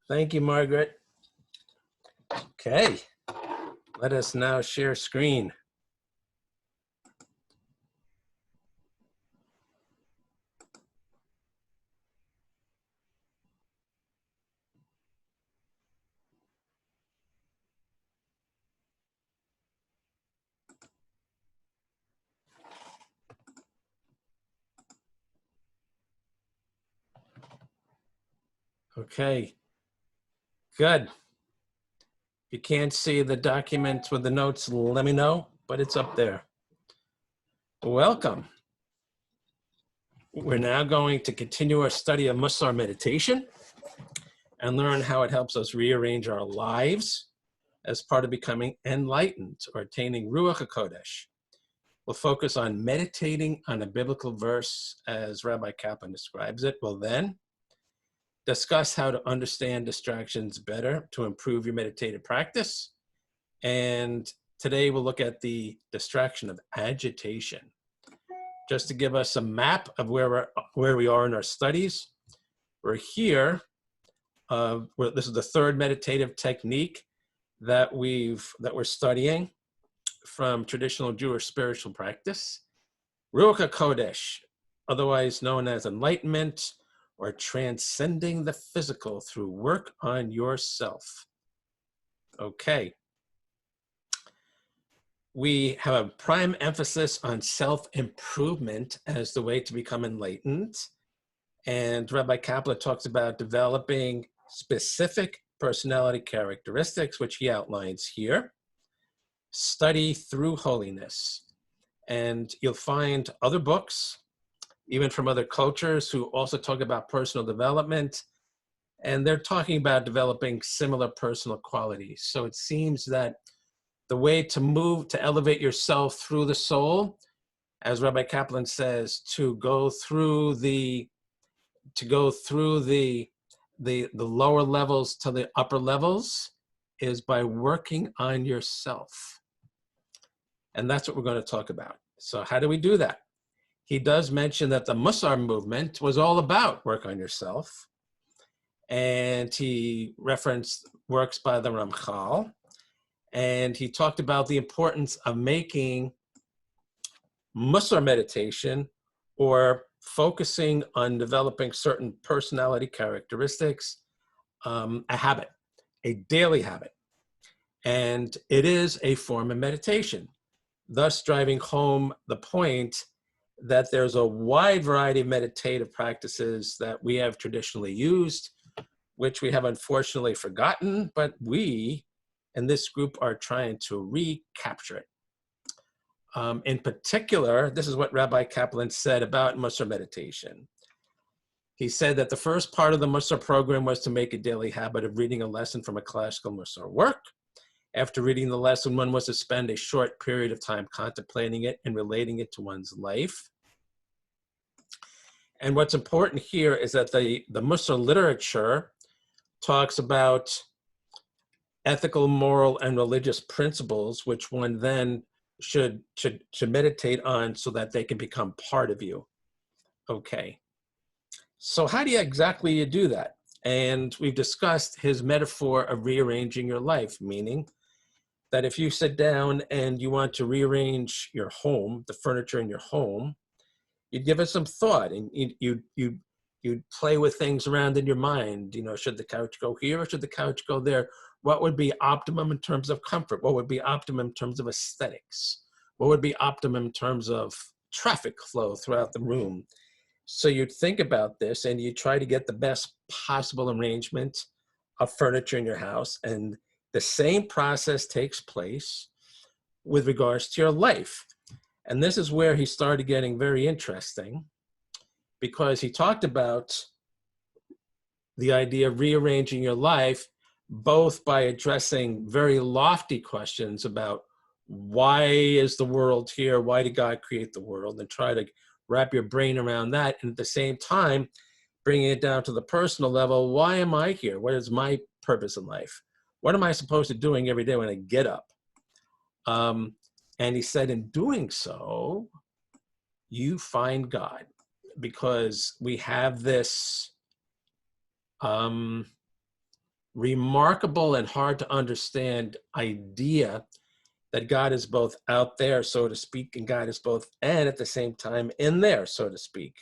Thank you, Margaret. Okay, let us now share screen. Okay, good. If you can't see the document with the notes, let me know, but it's up there. Welcome. We're now going to continue our study of Musar meditation and learn how it helps us rearrange our lives as part of becoming enlightened or attaining Ruach HaKodesh. We'll focus on meditating on a biblical verse as Rabbi Kaplan describes it. We'll then discuss how to understand distractions better to improve your meditative practice. And today we'll look at the distraction of agitation. Just to give us a map of where we are in our studies, we're here. This is the third meditative technique that we're studying from traditional Jewish spiritual practice. Ruach HaKodesh, otherwise known as Enlightenment, or transcending the physical through work on yourself. Okay. We have a prime emphasis on self-improvement as the way to become enlightened. And Rabbi Kaplan talks about developing specific personality characteristics, which he outlines here. Study through holiness. And you'll find other books, even from other cultures, who also talk about personal development, and they're talking about developing similar personal qualities. So it seems that the way to move, to elevate yourself through the soul, as Rabbi Kaplan says, to go through the lower levels to the upper levels, is by working on yourself. And that's what we're going to talk about. So how do we do that? He does mention that the Musar movement was all about work on yourself. And he referenced works by the Ramchal. And he talked about the importance of making Musar meditation, or focusing on developing certain personality characteristics, a habit, a daily habit. And it is a form of meditation, thus driving home the point that there's a wide variety of meditative practices that we have traditionally used, which we have unfortunately forgotten, but we in this group are trying to recapture it. In particular, this is what Rabbi Kaplan said about Musar meditation. He said that the first part of the Musar program was to make a daily habit of reading a lesson from a classical Musar work. After reading the lesson, one was to spend a short period of time contemplating it and relating it to one's life. And what's important here is that the Musar literature talks about ethical, moral, and religious principles, which one then should meditate on so that they can become part of you. Okay. So how do you exactly do that? And we've discussed his metaphor of rearranging your life, meaning that if you sit down and you want to rearrange your home, the furniture in your home, you'd give it some thought, and you'd play with things around in your mind. You know, should the couch go here or should the couch go there? What would be optimum in terms of comfort? What would be optimum in terms of aesthetics? What would be optimum in terms of traffic flow throughout the room? So you'd think about this and you try to get the best possible arrangement of furniture in your house. And the same process takes place with regards to your life. And this is where he started getting very interesting, because he talked about the idea of rearranging your life, both by addressing very lofty questions about why is the world here? Why did God create the world? And try to wrap your brain around that. And at the same time, bringing it down to the personal level. Why am I here? What is my purpose in life? What am I supposed to be doing every day when I get up? And he said, in doing so, you find God, because we have this remarkable and hard to understand idea that God is both out there, so to speak, and God is both, and at the same time in there, so to speak.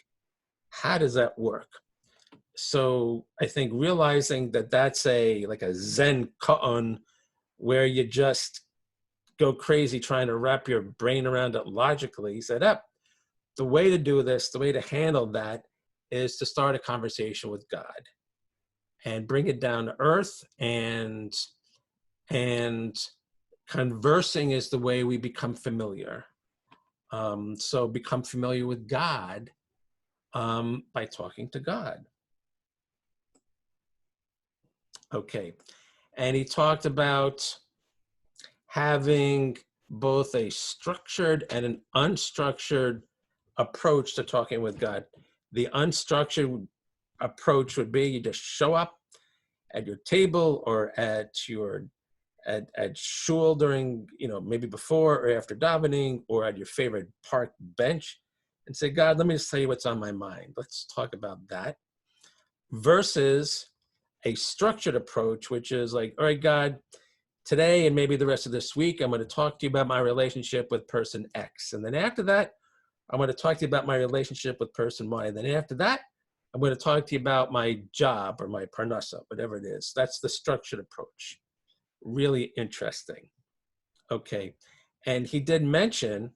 How does that work? So I think realizing that that's like a Zen koan, where you just go crazy trying to wrap your brain around it logically. He said, the way to do this, the way to handle that is to start a conversation with God and bring it down to earth, and conversing is the way we become familiar. So become familiar with God by talking to God. Okay. And he talked about having both a structured and an unstructured approach to talking with God. The unstructured approach would be you just show up at your table or at shul during, maybe before or after davening, or at your favorite park bench, and say, God, let me just tell you what's on my mind. Let's talk about that. Versus a structured approach, which is like, all right, God, today and maybe the rest of this week, I'm going to talk to you about my relationship with person X. And then after that, I'm going to talk to you about my relationship with person Y. And then after that, I'm going to talk to you about my job or my parnasa, whatever it is. That's the structured approach. Really interesting. Okay. And he did mention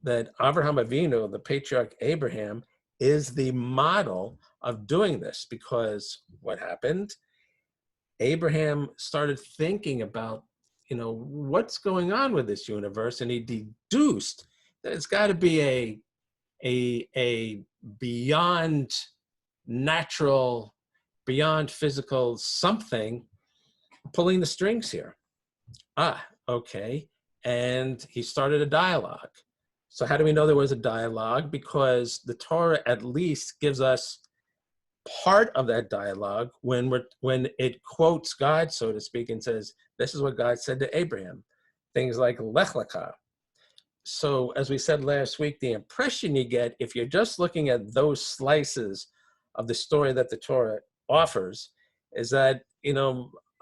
that Avraham Avinu, the patriarch Abraham, is the model of doing this, because what happened? Abraham started thinking about, what's going on with this universe, and he deduced that it's got to be a beyond natural, beyond physical something pulling the strings here. Okay. And he started a dialogue. So how do we know there was a dialogue? Because the Torah at least gives us part of that dialogue when it quotes God, so to speak, and says, this is what God said to Abraham. Things like Lech Lecha. So as we said last week, the impression you get if you're just looking at those slices of the story that the Torah offers is that,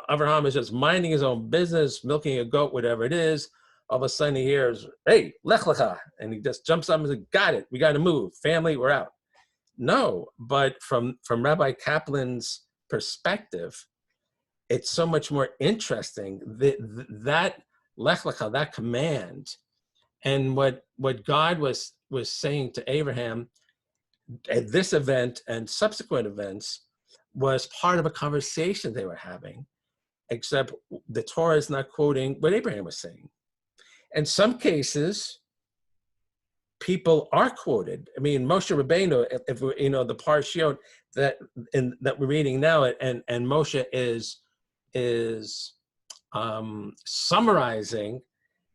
Abraham is just minding his own business, milking a goat, whatever it is. All of a sudden he hears, hey, Lech Lecha. And he just jumps up and says, got it. We got to move. Family, we're out. No, but from Rabbi Kaplan's perspective, it's so much more interesting that Lech Lecha, that command, and what God was saying to Abraham at this event and subsequent events was part of a conversation they were having, except the Torah is not quoting what Abraham was saying. In some cases, people are quoted. I mean, Moshe Rabbeinu, if the parshiot that we're reading now, and Moshe is summarizing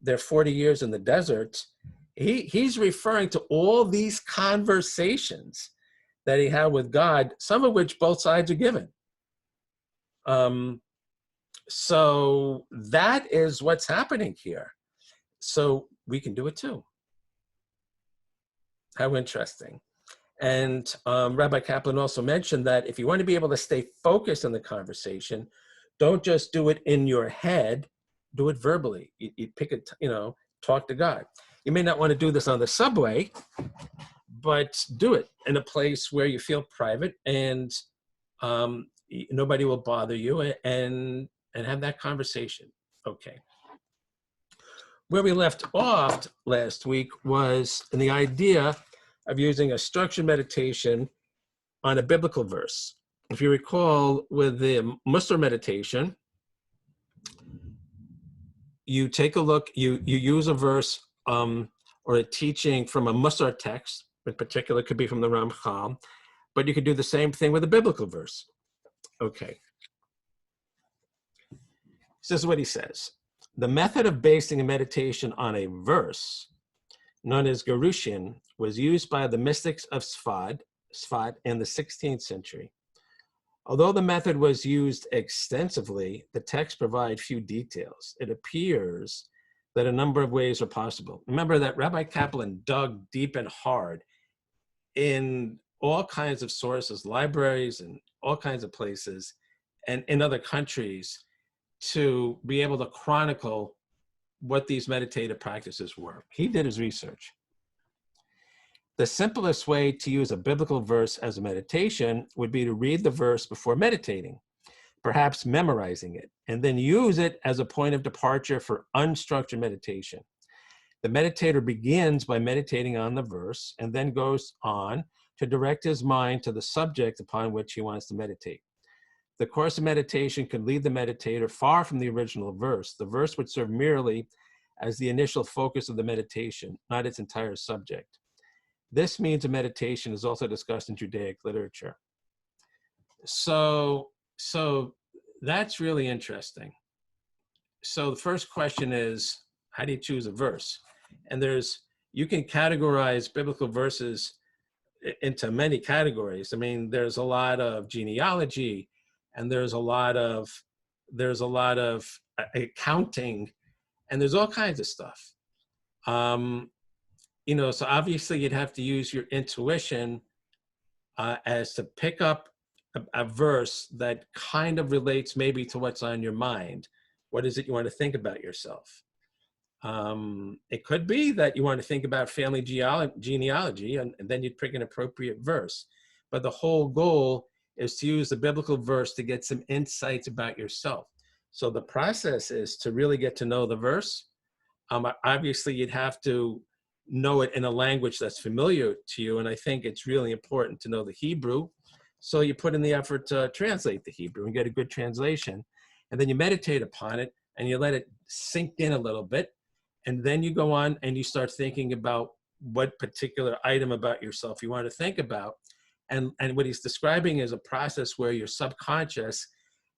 their 40 years in the desert. He's referring to all these conversations that he had with God, some of which both sides are given. So that is what's happening here. So we can do it too. How interesting. And Rabbi Kaplan also mentioned that if you want to be able to stay focused in the conversation, don't just do it in your head, do it verbally. You pick it, talk to God. You may not want to do this on the subway, but do it in a place where you feel private and nobody will bother you, and have that conversation. Okay. Where we left off last week was in the idea of using a structured meditation on a biblical verse. If you recall, with the Musar meditation, you take a look, you use a verse or a teaching from a Musar text, in particular, it could be from the Ramchal, but you could do the same thing with a biblical verse. Okay. This is what he says. The method of basing a meditation on a verse, known as Gerushin, was used by the mystics of Sfat in the 16th century. Although the method was used extensively, the text provides few details. It appears that a number of ways are possible. Remember that Rabbi Kaplan dug deep and hard in all kinds of sources, libraries, and all kinds of places, and in other countries to be able to chronicle what these meditative practices were. He did his research. The simplest way to use a biblical verse as a meditation would be to read the verse before meditating, perhaps memorizing it, and then use it as a point of departure for unstructured meditation. The meditator begins by meditating on the verse and then goes on to direct his mind to the subject upon which he wants to meditate. The course of meditation could lead the meditator far from the original verse. The verse would serve merely as the initial focus of the meditation, not its entire subject. This means of meditation is also discussed in Judaic literature. So that's really interesting. So the first question is, how do you choose a verse? And you can categorize biblical verses into many categories. I mean, there's a lot of genealogy, and there's a lot of accounting, and there's all kinds of stuff. So obviously you'd have to use your intuition as to pick up a verse that kind of relates maybe to what's on your mind. What is it you want to think about yourself? It could be that you want to think about family genealogy, and then you'd pick an appropriate verse. But the whole goal is to use the biblical verse to get some insights about yourself. So the process is to really get to know the verse. Obviously, you'd have to know it in a language that's familiar to you, and I think it's really important to know the Hebrew. So you put in the effort to translate the Hebrew and get a good translation, and then you meditate upon it and you let it sink in a little bit, and then you go on and you start thinking about what particular item about yourself you want to think about. And what he's describing is a process where your subconscious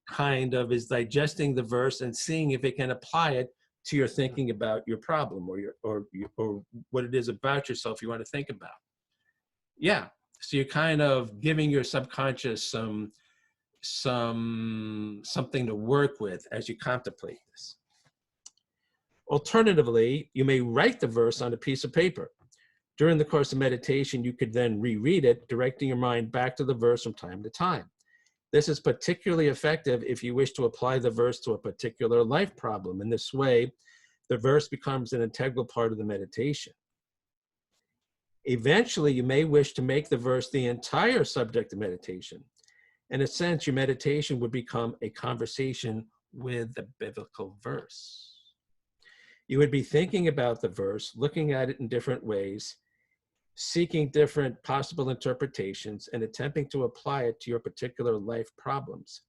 kind of is digesting the verse and seeing if it can apply it to your thinking about your problem or what it is about yourself you want to think about. Yeah, so you're kind of giving your subconscious something to work with as you contemplate this. Alternatively, you may write the verse on a piece of paper. During the course of meditation, you could then reread it, directing your mind back to the verse from time to time. This is particularly effective if you wish to apply the verse to a particular life problem. In this way, the verse becomes an integral part of the meditation. Eventually, you may wish to make the verse the entire subject of meditation. In a sense, your meditation would become a conversation with the biblical verse. You would be thinking about the verse, looking at it in different ways, seeking different possible interpretations, and attempting to apply it to your particular life problems.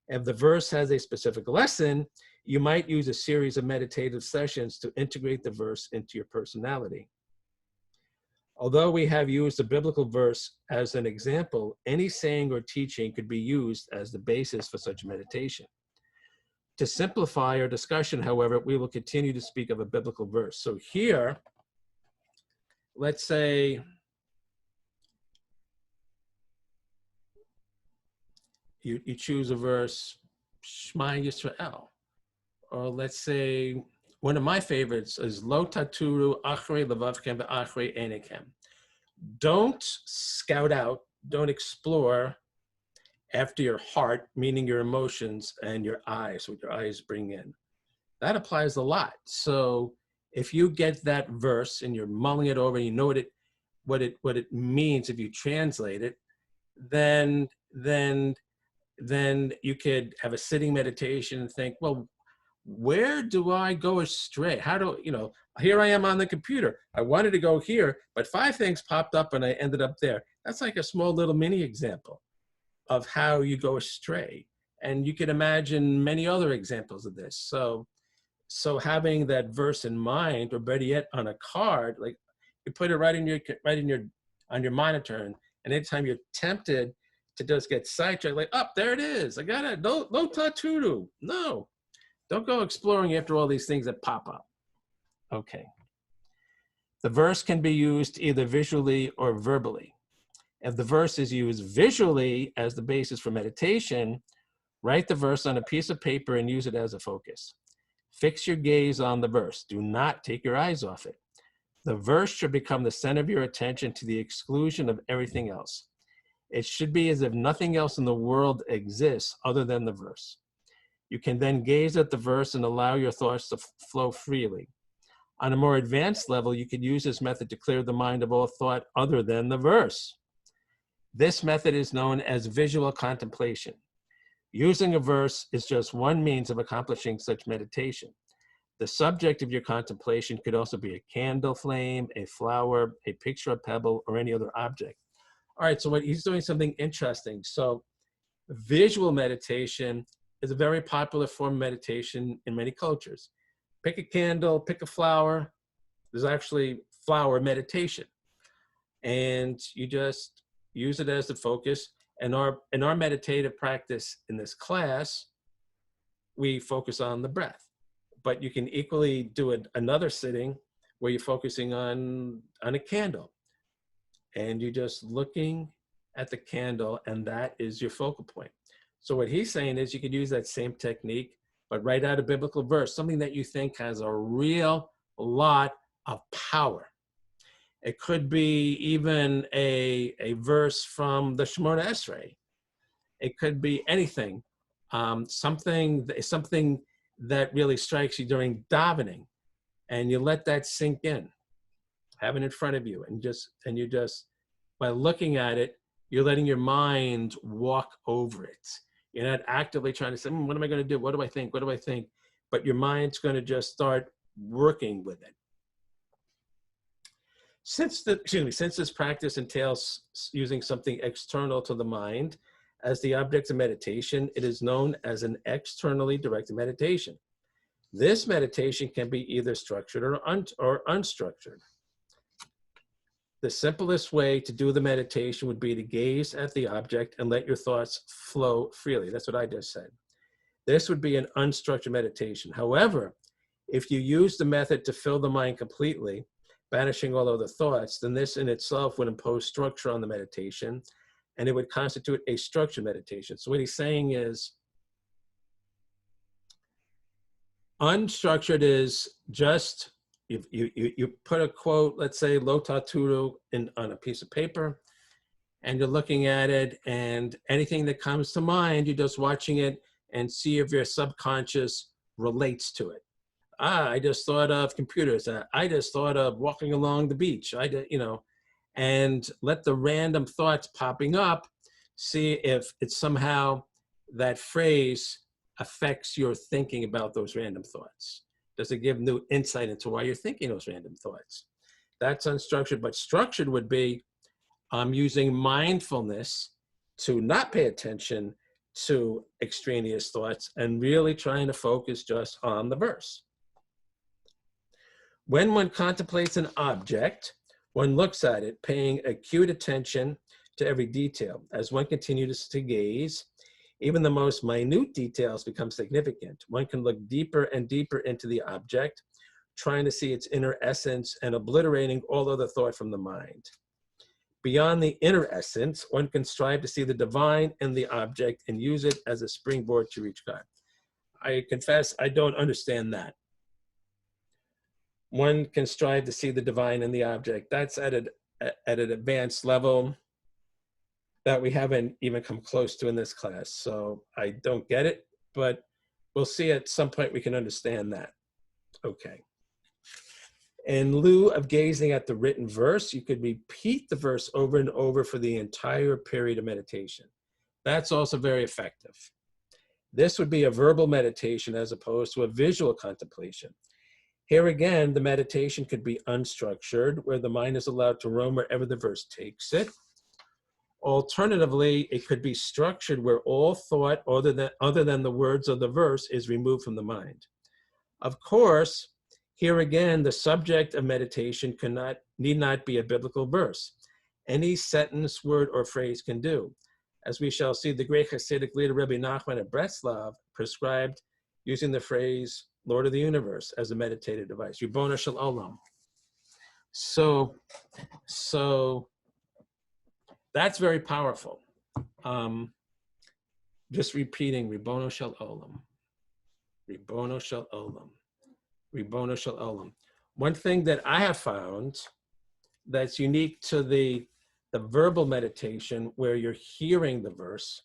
If the verse has a specific lesson, you might use a series of meditative sessions to integrate the verse into your personality. Although we have used a biblical verse as an example, any saying or teaching could be used as the basis for such meditation. To simplify our discussion, however, we will continue to speak of a biblical verse. So here, let's say you choose a verse, Shema Yisrael. Or let's say, one of my favorites is Lo taturu achrei levavchem ve'achrei einechem. Don't scout out, don't explore after your heart, meaning your emotions, and your eyes, what your eyes bring in. That applies a lot. So if you get that verse and you're mulling it over, and you know what it means if you translate it, then you could have a sitting meditation and think, well, where do I go astray? Here I am on the computer. I wanted to go here, but 5 things popped up and I ended up there. That's like a small little mini example of how you go astray. And you can imagine many other examples of this. So having that verse in mind, or better yet, on a card, like you put it on your monitor, and anytime you're tempted to just get sidetracked, like, there it is. I got it. No taturu. No. Don't go exploring after all these things that pop up. Okay. The verse can be used either visually or verbally. If the verse is used visually as the basis for meditation, write the verse on a piece of paper and use it as a focus. Fix your gaze on the verse. Do not take your eyes off it. The verse should become the center of your attention to the exclusion of everything else. It should be as if nothing else in the world exists other than the verse. You can then gaze at the verse and allow your thoughts to flow freely. On a more advanced level, you could use this method to clear the mind of all thought other than the verse. This method is known as visual contemplation. Using a verse is just one means of accomplishing such meditation. The subject of your contemplation could also be a candle flame, a flower, a picture, a pebble, or any other object. All right, so what he's doing something interesting. So visual meditation is a very popular form of meditation in many cultures. Pick a candle, pick a flower. There's actually flower meditation. And you just use it as the focus. And in our meditative practice in this class, we focus on the breath. But you can equally do another sitting where you're focusing on a candle. And you're just looking at the candle, and that is your focal point. So what he's saying is you could use that same technique, but write out a biblical verse, something that you think has a real lot of power. It could be even a verse from the Shemona Esrei. It could be anything, something that really strikes you during davening, and you let that sink in, have it in front of you, and you just by looking at it, you're letting your mind walk over it. You're not actively trying to say, what am I going to do? What do I think? What do I think? But your mind's going to just start working with it. Since this practice entails using something external to the mind as the object of meditation, it is known as an externally directed meditation. This meditation can be either structured or unstructured. The simplest way to do the meditation would be to gaze at the object and let your thoughts flow freely. That's what I just said. This would be an unstructured meditation. However, if you use the method to fill the mind completely, banishing all other thoughts, then this in itself would impose structure on the meditation, and it would constitute a structured meditation. So what he's saying is, unstructured is just, you put a quote, let's say, lo taturu, on a piece of paper, and you're looking at it, and anything that comes to mind, you're just watching it and see if your subconscious relates to it. I just thought of computers. I just thought of walking along the beach. And let the random thoughts popping up, see if it's somehow that phrase affects your thinking about those random thoughts. Does it give new insight into why you're thinking those random thoughts? That's unstructured, but structured would be using mindfulness to not pay attention to extraneous thoughts and really trying to focus just on the verse. When one contemplates an object, one looks at it, paying acute attention to every detail. As one continues to gaze, even the most minute details become significant. One can look deeper and deeper into the object, trying to see its inner essence and obliterating all other thought from the mind. Beyond the inner essence, one can strive to see the divine in the object and use it as a springboard to reach God. I confess, I don't understand that. One can strive to see the divine in the object. That's at an advanced level that we haven't even come close to in this class. So I don't get it, but we'll see at some point we can understand that. Okay. In lieu of gazing at the written verse, you could repeat the verse over and over for the entire period of meditation. That's also very effective. This would be a verbal meditation as opposed to a visual contemplation. Here again, the meditation could be unstructured, where the mind is allowed to roam wherever the verse takes it. Alternatively, it could be structured, where all thought other than the words of the verse is removed from the mind. Of course, here again, the subject of meditation need not be a biblical verse. Any sentence, word, or phrase can do. As we shall see, the great Hasidic leader Rabbi Nachman of Breslov prescribed using the phrase Lord of the Universe as a meditative device, Ribono Shel Olam. So that's very powerful. Just repeating Ribono Shel Olam, Ribono Shel Olam, Ribono Shel Olam. One thing that I have found that's unique to the the verbal meditation where you're hearing the verse.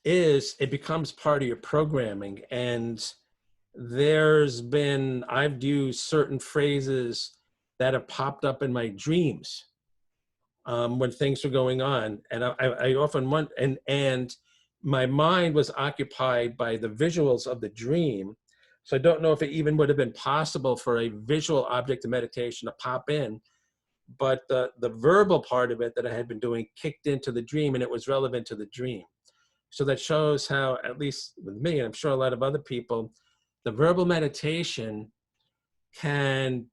It becomes part of your programming. And I've used certain phrases that have popped up in my dreams when things were going on. And I often want, and my mind was occupied by the visuals of the dream. So I don't know if it even would have been possible for a visual object of meditation to pop in, but the verbal part of it that I had been doing kicked into the dream, and it was relevant to the dream. So that shows how, at least with me, and I'm sure a lot of other people, the verbal meditation can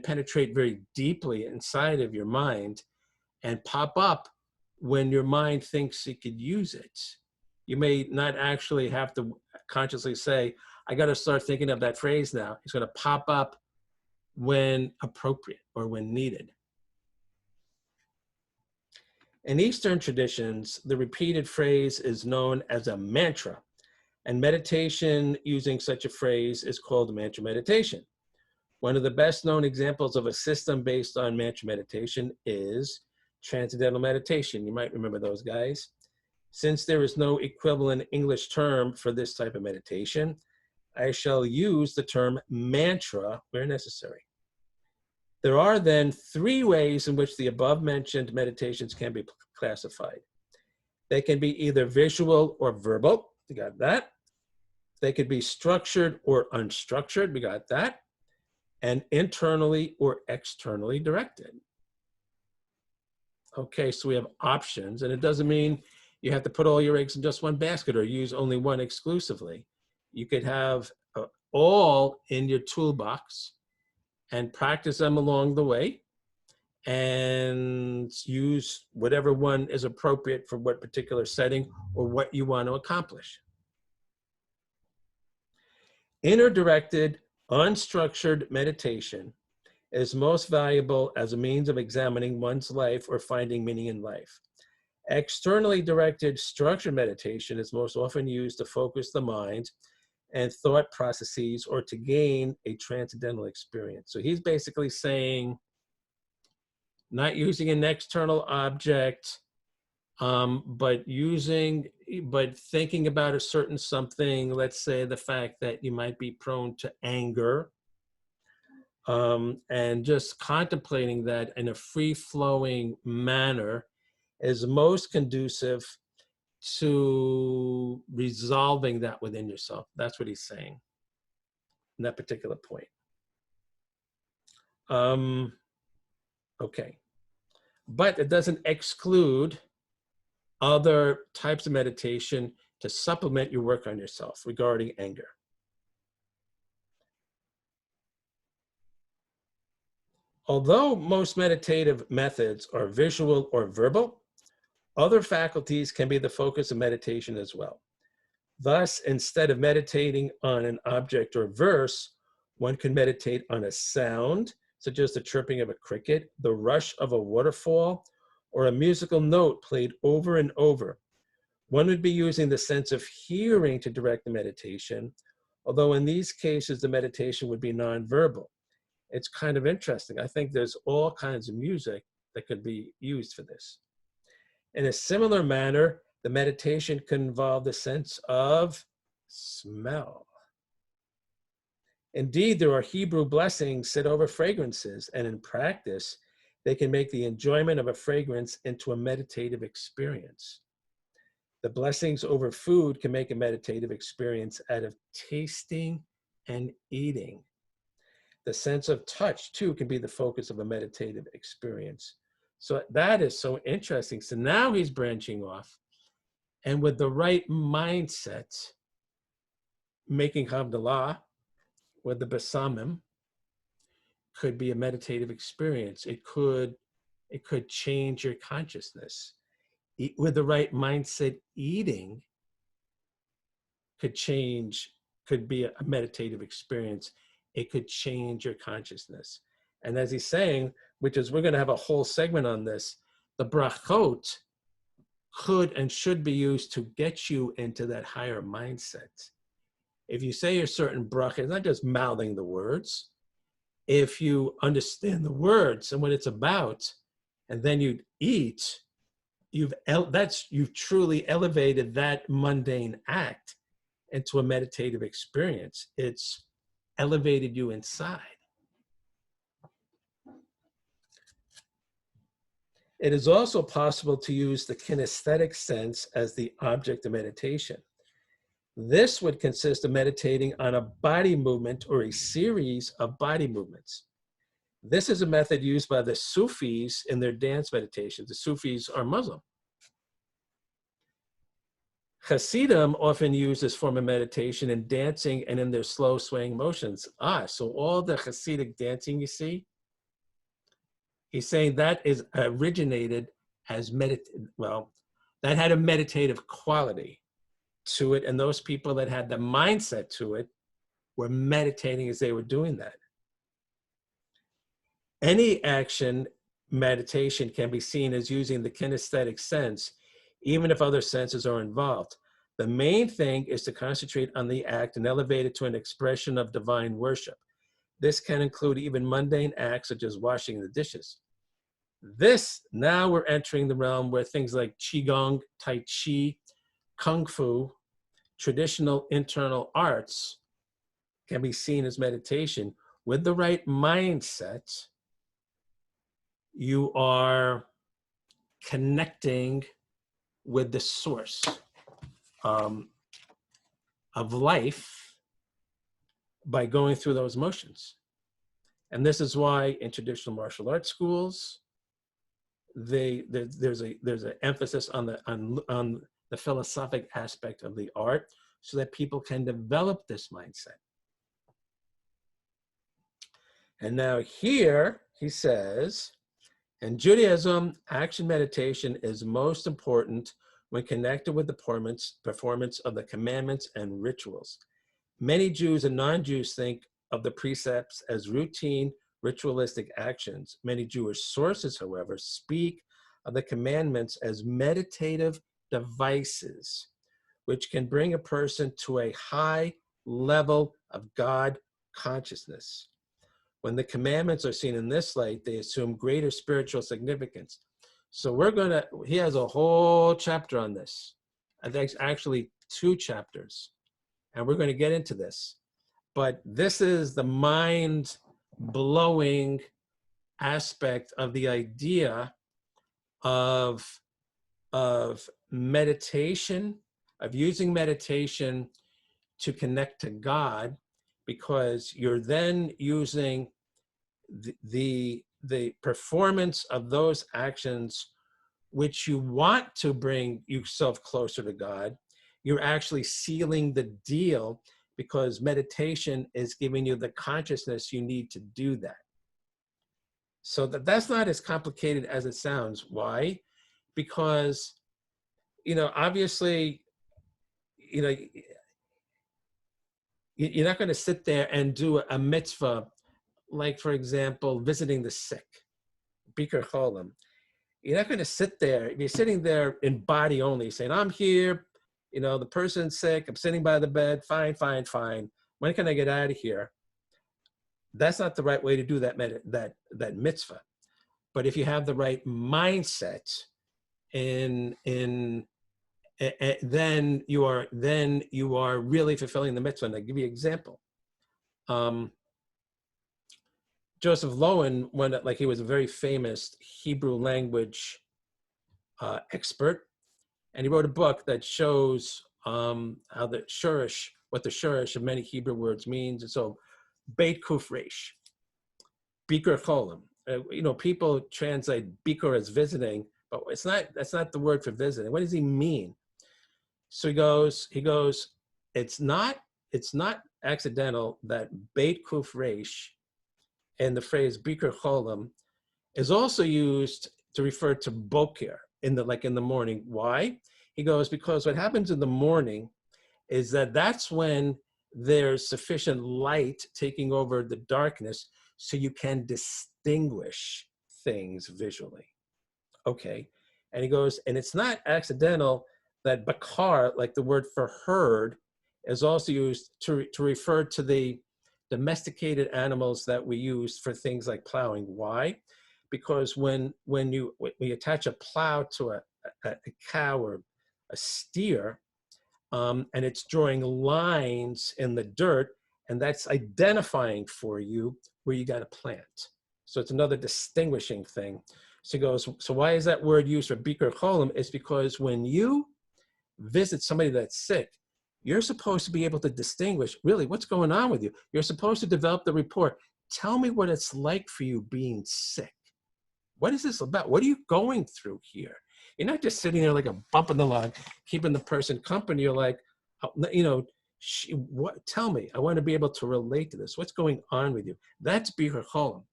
penetrate very deeply inside of your mind and pop up when your mind thinks it could use it. You may not actually have to consciously say, I got to start thinking of that phrase now. It's going to pop up when appropriate or when needed. In Eastern traditions, the repeated phrase is known as a mantra, and meditation using such a phrase is called mantra meditation. One of the best known examples of a system based on mantra meditation is Transcendental Meditation. You might remember those guys. Since there is no equivalent English term for this type of meditation, I shall use the term mantra where necessary. There are then 3 ways in which the above-mentioned meditations can be classified. They can be either visual or verbal. We got that. They could be structured or unstructured. We got that. And internally or externally directed. Okay, so we have options, and it doesn't mean you have to put all your eggs in just one basket or use only one exclusively. You could have all in your toolbox and practice them along the way and use whatever one is appropriate for what particular setting or what you want to accomplish. Inner-directed, unstructured meditation is most valuable as a means of examining one's life or finding meaning in life. Externally directed, structured meditation is most often used to focus the mind and thought processes or to gain a transcendental experience. So he's basically saying, not using an external object, but thinking about a certain something, let's say the fact that you might be prone to anger, and just contemplating that in a free-flowing manner is most conducive to resolving that within yourself. That's what he's saying in that particular point. Okay. But it doesn't exclude other types of meditation to supplement your work on yourself regarding anger. Although most meditative methods are visual or verbal, other faculties can be the focus of meditation as well. Thus, instead of meditating on an object or verse, one can meditate on a sound, such as the chirping of a cricket, the rush of a waterfall, or a musical note played over and over. One would be using the sense of hearing to direct the meditation, although in these cases, the meditation would be nonverbal. It's kind of interesting. I think there's all kinds of music that could be used for this. In a similar manner, the meditation can involve the sense of smell. Indeed, there are Hebrew blessings said over fragrances, and in practice, they can make the enjoyment of a fragrance into a meditative experience. The blessings over food can make a meditative experience out of tasting and eating. The sense of touch, too, can be the focus of a meditative experience. So that is so interesting. So now he's branching off, and with the right mindset, making Havdalah with the Basamim could be a meditative experience. It could change your consciousness. With the right mindset, eating could be a meditative experience. It could change your consciousness. And as he's saying, which is, we're going to have a whole segment on this, the brachot could and should be used to get you into that higher mindset. if you say a certain bracha, it's not just mouthing the words. If you understand the words and what it's about, and then you eat, you've truly elevated that mundane act into a meditative experience. It's elevated you inside. It is also possible to use the kinesthetic sense as the object of meditation. This would consist of meditating on a body movement or a series of body movements. This is a method used by the Sufis in their dance meditations. The Sufis are Muslim. Hasidim often use this form of meditation in dancing and in their slow swaying motions. So all the Hasidic dancing you see, he's saying that is originated as that had a meditative quality to it, and those people that had the mindset to it were meditating as they were doing that. Any action meditation can be seen as using the kinesthetic sense, even if other senses are involved. The main thing is to concentrate on the act and elevate it to an expression of divine worship. This can include even mundane acts such as washing the dishes. Now we're entering the realm where things like Qigong, Tai Chi, Kung Fu, traditional internal arts can be seen as meditation. With the right mindset, you are connecting with the source of life by going through those motions. And this is why in traditional martial arts schools, there's an emphasis on the philosophic aspect of the art so that people can develop this mindset. And now here he says, in Judaism, action meditation is most important when connected with the performance of the commandments and rituals. Many Jews and non-Jews think of the precepts as routine, ritualistic actions. Many Jewish sources, however, speak of the commandments as meditative devices, which can bring a person to a high level of God consciousness. When the commandments are seen in this light, they assume greater spiritual significance. So he has a whole chapter on this. I think actually 2 chapters, and we're going to get into this. But this is the mind-blowing aspect of the idea of meditation, of using meditation to connect to God, because you're then using the performance of those actions which you want to bring yourself closer to God. You're actually sealing the deal, because meditation is giving you the consciousness you need to do that. So that's not as complicated as it sounds. Why? Because, obviously, you're not going to sit there and do a mitzvah, like, for example, visiting the sick, Bikur Cholim. You're not going to sit there, if you're sitting there in body only, saying, I'm here, the person's sick, I'm sitting by the bed, fine. When can I get out of here? That's not the right way to do that mitzvah. But if you have the right mindset, then you are really fulfilling the mitzvah. And I'll give you an example. Joseph Lowen, he was a very famous Hebrew language expert, and he wrote a book that shows how what the shurish of many Hebrew words means. And so, Beit Kuf Resh, Bikur Cholim. People translate Bikur as visiting, but that's not the word for visiting. What does he mean? So he goes, it's not accidental that Beit Kuf Resh and the phrase Bikur Cholim is also used to refer to Boker in the morning. Why? He goes, because what happens in the morning is that's when there's sufficient light taking over the darkness so you can distinguish things visually. Okay. And he goes, and it's not accidental that bakar, like the word for herd, is also used to refer to the domesticated animals that we use for things like plowing. Why? Because when you attach a plow to a cow or a steer, and it's drawing lines in the dirt, and that's identifying for you where you got to plant. So it's another distinguishing thing. So he goes, so why is that word used for bikur cholim? It's because when you visit somebody that's sick, you're supposed to be able to distinguish really what's going on with you. You're supposed to develop the rapport. Tell me what it's like for you being sick. What is this about? What are you going through here? You're not just sitting there like a bump in the log, keeping the person company. You're like, you know, tell me. I want to be able to relate to this. What's going on with you? That's bikur cholim.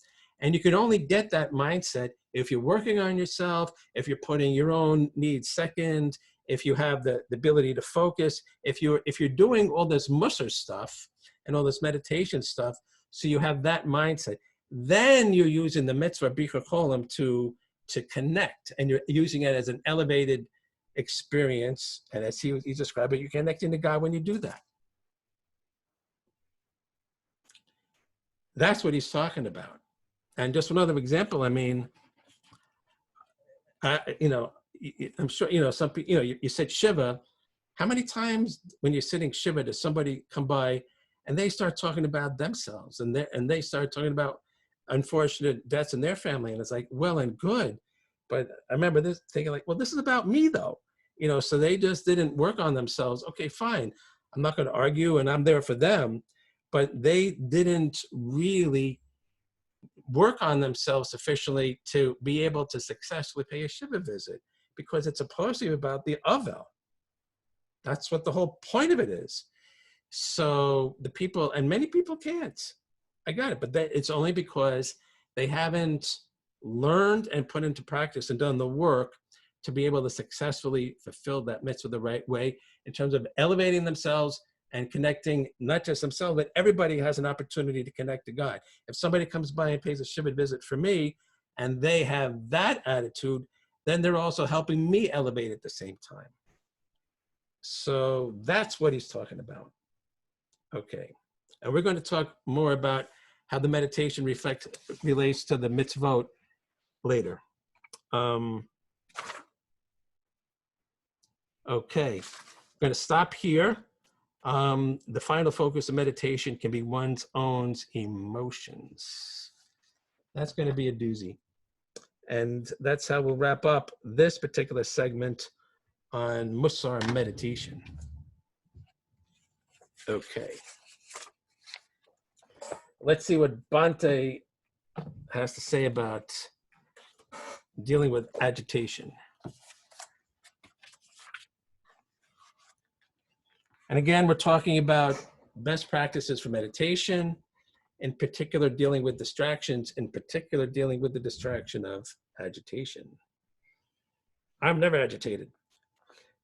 And you can only get that mindset if you're working on yourself, if you're putting your own needs second, if you have the ability to focus, if you're doing all this Musar stuff and all this meditation stuff, so you have that mindset, then you're using the mitzvah bikur cholim to connect, and you're using it as an elevated experience. And as he described it, you're connecting to God when you do that. That's what he's talking about. And just another example, I mean, you know, I'm sure, you know, some people, you know, you said Shiva. How many times when you're sitting Shiva does somebody come by and they start talking about themselves, and they start talking about unfortunate deaths in their family, and it's like, well and good, but I remember this thinking like, well, this is about me though, you know. So they just didn't work on themselves. Okay, fine, I'm not going to argue, and I'm there for them, but they didn't really work on themselves sufficiently to be able to successfully pay a Shiva visit, because it's supposed to be about the Avel. That's what the whole point of it is. So the people, and many people can't, I got it, but it's only because they haven't learned and put into practice and done the work to be able to successfully fulfill that mitzvah the right way in terms of elevating themselves and connecting, not just themselves, but everybody has an opportunity to connect to God. If somebody comes by and pays a Shiva visit for me, and they have that attitude, then they're also helping me elevate at the same time. So that's what he's talking about. Okay, and we're going to talk more about how the meditation relates to the mitzvot later. Okay, I'm going to stop here. The final focus of meditation can be one's own emotions. That's going to be a doozy. And that's how we'll wrap up this particular segment on Musar meditation. Okay. Let's see what Bhante has to say about dealing with agitation. And again, we're talking about best practices for meditation, in particular dealing with distractions, in particular dealing with the distraction of agitation. I'm never agitated.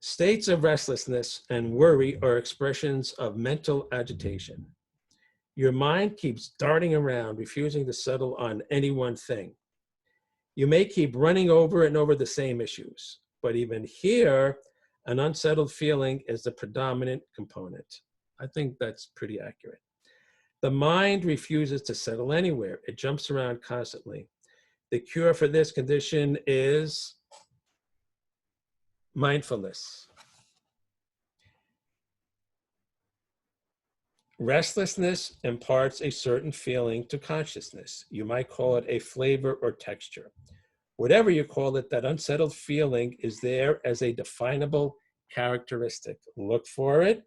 States of restlessness and worry are expressions of mental agitation. Your mind keeps darting around, refusing to settle on any one thing. You may keep running over and over the same issues, but even here, an unsettled feeling is the predominant component. I think that's pretty accurate. The mind refuses to settle anywhere. It jumps around constantly. The cure for this condition is mindfulness. Restlessness imparts a certain feeling to consciousness. You might call it a flavor or texture. Whatever you call it, that unsettled feeling is there as a definable characteristic. Look for it.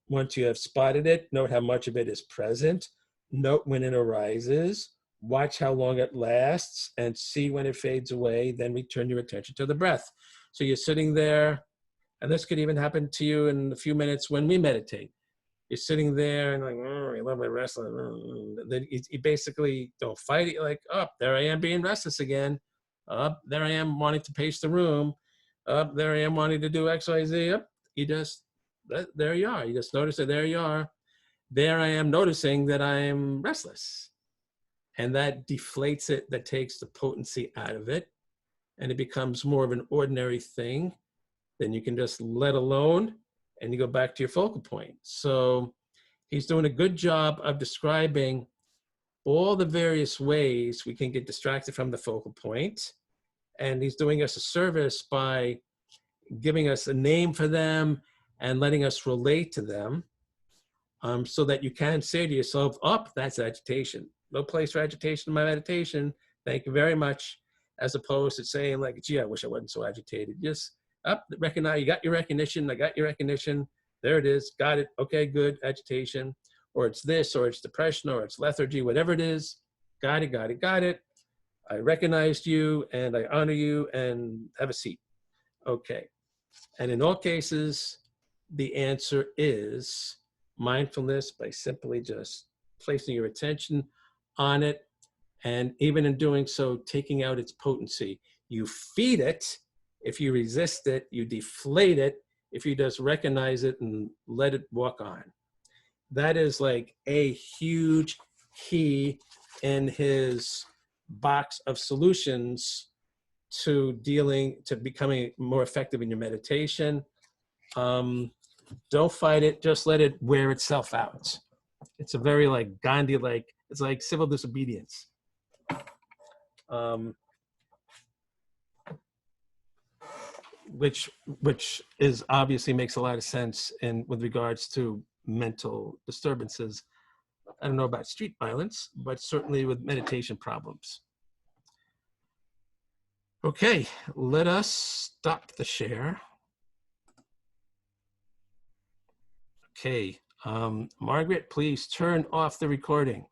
Once you have spotted it, note how much of it is present. Note when it arises. Watch how long it lasts and see when it fades away. Then return your attention to the breath. So you're sitting there, and this could even happen to you in a few minutes when we meditate. You're sitting there and like, I love my restless. Then you basically don't fight it. You're like, oh, there I am being restless again. There I am wanting to pace the room. There I am wanting to do X, Y, Z. You just, there you are. You just notice that there you are. There I am noticing that I am restless. And that deflates it, that takes the potency out of it. And it becomes more of an ordinary thing. Then you can just let alone and you go back to your focal point. So he's doing a good job of describing all the various ways we can get distracted from the focal point. And he's doing us a service by giving us a name for them and letting us relate to them, so that you can say to yourself, oh, that's agitation. No place for agitation in my meditation. Thank you very much. As opposed to saying like, gee, I wish I wasn't so agitated. Just up, recognize, you got your recognition. I got your recognition. There it is. Got it. Okay, good. Agitation. Or it's this, or it's depression, or it's lethargy, whatever it is. Got it, got it, got it. I recognized you and I honor you, and have a seat. Okay. And in all cases, the answer is mindfulness, by simply just placing your attention on it. And even in doing so, taking out its potency. You feed it. If you resist it, you deflate it. If you just recognize it and let it walk on. That is like a huge key in his box of solutions to becoming more effective in your meditation. Don't fight it, just let it wear itself out. It's a very like Gandhi, it's like civil disobedience. Which is obviously makes a lot of sense with regards to mental disturbances. I don't know about street violence, but certainly with meditation problems. Okay, let us stop the share. Okay, Margaret, please turn off the recording.